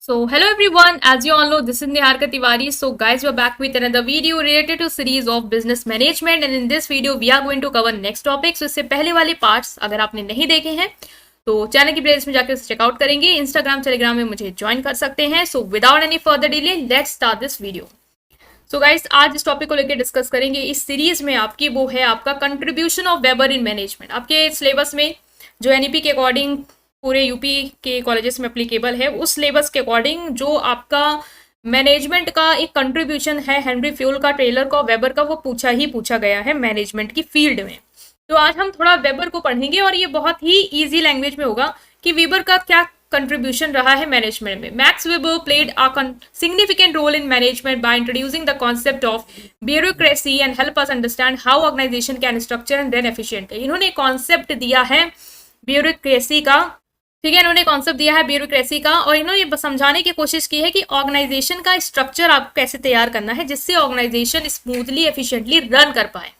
So hello everyone, as you all know, this is Niharika Tiwari. So guys, we're back with another video related to series of business management, and in this video we are going to cover next topic. So इससे पहले वाले parts अगर आपने नहीं देखे हैं तो channel की प्लेलिस्ट में जाकर चेकआउट करेंगे. इंस्टाग्राम टेलीग्राम में मुझे ज्वाइन कर सकते हैं. So without any further delay let's start this video. So guys, आज इस टॉपिक को लेकर डिस्कस करेंगे. इस सीरीज में आपकी वो है आपका contribution of weber in management. आपके सिलेबस में जो एनईपी के अकॉर्डिंग पूरे यूपी के कॉलेजेस में अप्लीकेबल है, उस सिलेबस के अकॉर्डिंग जो आपका मैनेजमेंट का एक कंट्रीब्यूशन है हेनरी फ्यूल का, टेलर का, वेबर का, वो पूछा गया है मैनेजमेंट की फील्ड में. तो आज हम थोड़ा वेबर को पढ़ेंगे और ये बहुत ही इजी लैंग्वेज में होगा कि वेबर का क्या कंट्रीब्यूशन रहा है मैनेजमेंट में. Max Weber played a significant role in management by introducing the concept of bureaucracy and help us understand how organization can structure and run efficiently. इन्होंने कॉन्सेप्ट दिया है ब्यूरोक्रेसी का, ठीक है, इन्होंने कॉन्सेप्ट दिया है ब्यूरोक्रेसी का और इन्होंने ये समझाने की कोशिश की है कि ऑर्गेनाइजेशन का स्ट्रक्चर आपको कैसे तैयार करना है जिससे ऑर्गेनाइजेशन स्मूथली एफिशिएंटली रन कर पाए.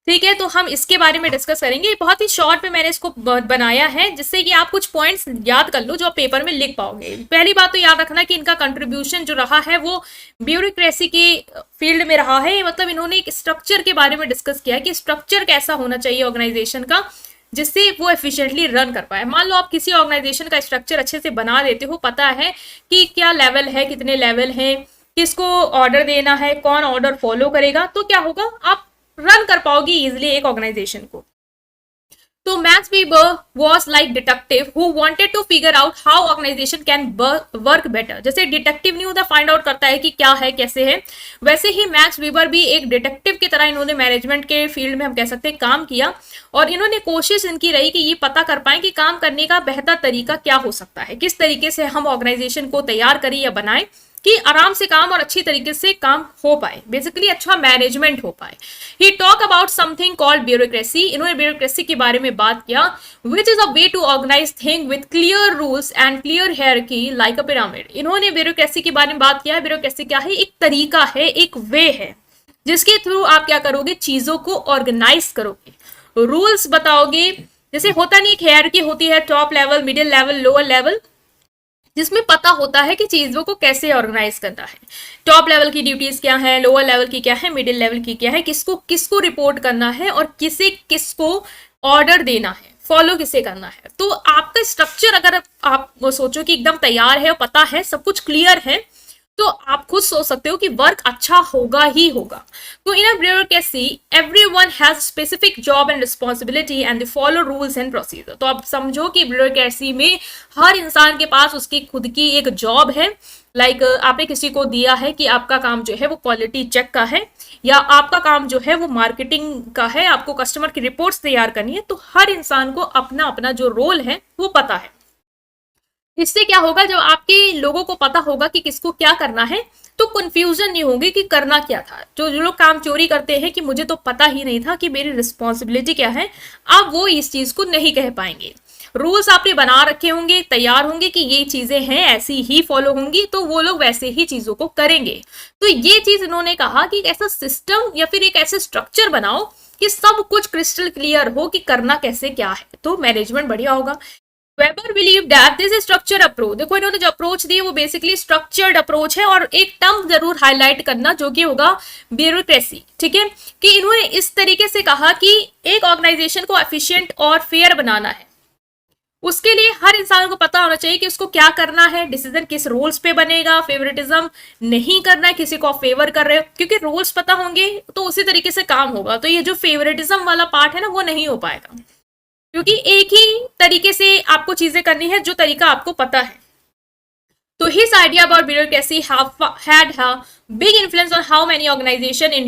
ठीक है, तो हम इसके बारे में डिस्कस करेंगे. बहुत ही शॉर्ट में मैंने इसको बनाया है जिससे कि आप कुछ पॉइंट्स याद कर लो जो आप पेपर में लिख पाओगे. पहली बात तो याद रखना कि इनका कंट्रीब्यूशन जो रहा है वो ब्यूरोक्रेसी की फील्ड में रहा है. मतलब इन्होंने एक स्ट्रक्चर के बारे में डिस्कस किया है कि स्ट्रक्चर कैसा होना चाहिए ऑर्गेनाइजेशन का जिससे वो एफिशिएंटली रन कर पाए. मान लो आप किसी ऑर्गेनाइजेशन का स्ट्रक्चर अच्छे से बना देते हो, पता है कि क्या लेवल है, कितने लेवल है, किसको ऑर्डर देना है, कौन ऑर्डर फॉलो करेगा, तो क्या होगा, आप रन कर पाओगी इजिली एक ऑर्गेनाइजेशन को. तो Max Weber was like detective who wanted to figure out how organization can work better. जैसे डिटेक्टिव नहीं होता, फाइंड आउट करता है कि क्या है कैसे है, वैसे ही मैक्स वेबर भी एक डिटेक्टिव की तरह इन्होंने मैनेजमेंट के फील्ड में हम कह सकते हैं काम किया और इन्होंने कोशिश इनकी रही कि ये पता कर पाए कि काम करने का बेहतर तरीका क्या हो सकता है, किस तरीके से हम ऑर्गेनाइजेशन को तैयार करें या बनाएं कि आराम से काम और अच्छी तरीके से काम हो पाए, बेसिकली अच्छा मैनेजमेंट हो पाए. He talk about something called bureaucracy. इन्होंने ब्यूरोक्रेसी के बारे में बात किया, which is a way to organize thing with clear rules and clear hierarchy like a pyramid. इन्होंने ब्यूरोक्रेसी के बारे में बात किया. ब्यूरोक्रेसी क्या है, एक तरीका है, एक वे है जिसके थ्रू आप क्या करोगे, चीजों को ऑर्गेनाइज करोगे, रूल्स बताओगे. जैसे होता नहीं, एक हायरार्की होती है, top level, middle level, lower level, जिसमें पता होता है कि चीजों को कैसे ऑर्गेनाइज करना है. टॉप लेवल की ड्यूटीज क्या है, लोअर लेवल की क्या है, मिडिल लेवल की क्या है, किसको किसको रिपोर्ट करना है और किसे किसको ऑर्डर देना है, फॉलो किसे करना है. तो आपका स्ट्रक्चर अगर आप सोचो कि एकदम तैयार है और पता है, सब कुछ क्लियर है, तो आप खुद सोच सकते हो कि वर्क अच्छा होगा ही होगा. तो in a bureaucracy everyone has specific job and responsibility and they follow rules and procedure. तो आप समझो कि ब्यूरोक्रेसी में हर इंसान के पास उसकी खुद की एक जॉब है. लाइक आपने किसी को दिया है कि आपका काम जो है वो क्वालिटी चेक का है या आपका काम जो है वो मार्केटिंग का है, आपको कस्टमर की रिपोर्ट्स तैयार करनी है. तो हर इंसान को अपना अपना जो रोल है वो पता है. इससे क्या होगा, जब आपके लोगों को पता होगा कि किसको क्या करना है तो कंफ्यूजन नहीं होगी कि करना क्या था. जो लोग काम चोरी करते हैं कि मुझे तो पता ही नहीं था कि मेरी रिस्पॉन्सिबिलिटी क्या है, अब वो इस चीज को नहीं कह पाएंगे. रूल्स आपने बना रखे होंगे, तैयार होंगे कि ये चीजें हैं, ऐसी ही फॉलो होंगी, तो वो लोग वैसे ही चीजों को करेंगे. तो ये चीज इन्होंने कहा कि ऐसा सिस्टम या फिर एक ऐसे स्ट्रक्चर बनाओ कि सब कुछ क्रिस्टल क्लियर हो कि करना कैसे क्या है, तो मैनेजमेंट बढ़िया होगा. Weber believe that this structure approach. देखो इन्होंने जो अप्रोच दी है वो बेसिकली स्ट्रक्चर्ड अप्रोच है और एक टर्म जरूर हाईलाइट करना जो कि होगा ब्यूरोक्रेसी. ठीक है, कि इन्होंने इस तरीके से कहा कि एक ऑर्गेनाइजेशन को एफिशिएंट और फेयर बनाना है, उसके लिए हर इंसान को पता होना चाहिए कि उसको क्या करना है, डिसीजन किस रूल्स पे बनेगा, फेवरेटिज्म नहीं करना है, किसी को आप फेवर कर रहे हो, क्योंकि रूल्स पता होंगे तो उसी तरीके से काम होगा. तो ये जो फेवरेटिज्म वाला पार्ट है ना, वो नहीं हो पाएगा, क्योंकि एक ही तरीके से आपको चीजें करनी है जो तरीका आपको पता है. तो his idea about bureaucracy had a big influence on how many organization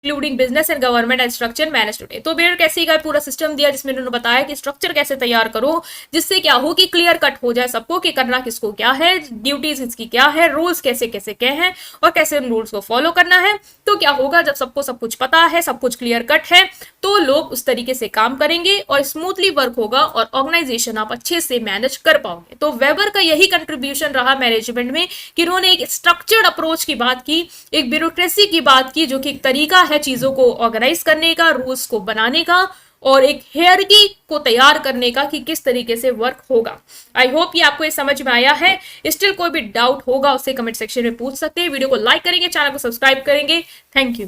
including business and government and structure manage today. तो ब्यूरोक्रेसी का पूरा सिस्टम दिया जिसमें उन्होंने बताया कि स्ट्रक्चर कैसे तैयार करो जिससे क्या हो कि क्लियर कट हो जाए सबको कि करना किसको क्या है, ड्यूटीज इसकी क्या है, रूल्स कैसे कैसे क्या है और कैसे उन रूल्स को फॉलो करना है. तो क्या होगा, जब सबको सब कुछ पता है, सब कुछ क्लियर कट है, तो लोग उस तरीके से काम करेंगे और स्मूथली वर्क होगा और ऑर्गेनाइजेशन आप अच्छे से मैनेज कर पाओगे. तो वेबर का यही कंट्रीब्यूशन रहा मैनेजमेंट में कि उन्होंने एक स्ट्रक्चर्ड अप्रोच की बात की, एक ब्यूरोक्रेसी की बात की जो कि एक तरीका है चीजों को ऑर्गेनाइज करने का, रूल्स को बनाने का और एक हेयर की को तैयार करने का कि किस तरीके से वर्क होगा। आई होप ये आपको ये समझ में आया है। स्टिल कोई भी डाउट होगा उसे कमेंट सेक्शन में पूछ सकते हैं। वीडियो को लाइक करेंगे, चैनल को सब्सक्राइब करेंगे। Thank you.